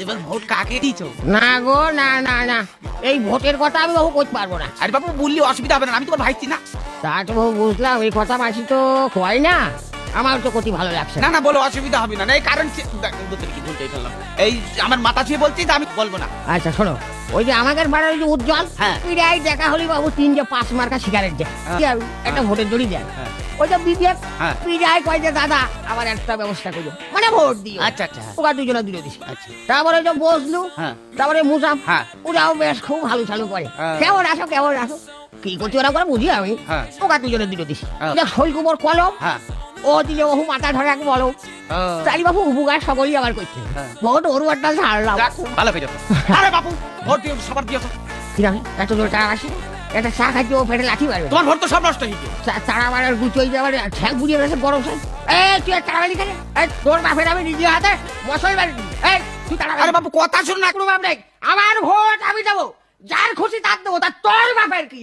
এবার ভোট কাকে দিছো? না গো, না না না, এই ভোটের কথা আমি বাবু করতে পারবো না। আরে বাবু বললি অসুবিধা হবে না, আমি তোমার ভাইছি না। তা তো বাবু বুঝলাম, এই কথা মাসি তো কয় না, আমার তো কতি ভালো লাগছে না না বলো, অসুবিধা হবে না। এই কারণ কি বলতে ফেললাম, এই আমার মাথা ছুঁয়ে বলছি যে আমি বলবো না। আচ্ছা শোনো, ওই যে আমাদের পাড়ার ওই যে উজ্জ্বল, হ্যাঁ। পিড়াই দেখা হলি বাবু 3-5 মার্কা সিগারেট দেয়, হ্যাঁ। কি আর একটা ভোটের জড়ি দেয়। হ্যাঁ। ওই যে বিবেক হ্যাঁ। পিড়াই কয় যে দাদা আমার একটা ব্যবস্থা করো, মানে ভোট দিও। আচ্ছা আচ্ছা ওরা দুজনে দিল দিছি। আচ্ছা তারপরে ওই যে বসলু, হ্যাঁ তারপরে মুসাফ, হ্যাঁ ওরাও বেশ খুব ভালো চালু করে। হ্যাঁ। কেমন আসো কেমন আসো, কি করছি ওরা করে বুঝি আমি। হ্যাঁ। ওরা দুজনে দিল দিছি। হ্যাঁ। দেখ শৈকুবর কলম, হ্যাঁ ও দিলে বহু মাথা ধরে এক বলো, ও, তাই বাবু উপকার সকলেই আবার করছে। হ্যাঁ। বহুত ওর একটা ছাড়লাম। যাক, ভালো করে যাও। আরে বাবু ভোট দিও, সবার দিও তো। ঠিক আছে, এত জোর টাকা আসি, একটা চা খাচ্ছি, ও পেটে লাঠি মারবে। তোমার ভোট তো সব নষ্ট হয়ে গেছে। তারা মারার গুছোই যাবার ঠ্যাং বুঝিয়ে গেছে গরম সাই। এই তুই তাড়াতাড়ি খালি, এই তোর বাপের আমি নিজে হাতে মশাই বাড়ি, এই তুই তাড়াতাড়ি। আরে বাবু কথা শুন না। কোনো বাপ নেই, আমার ভোট আমি দেবো, যার খুশি তার দেবো, তা তোর বাপের কি?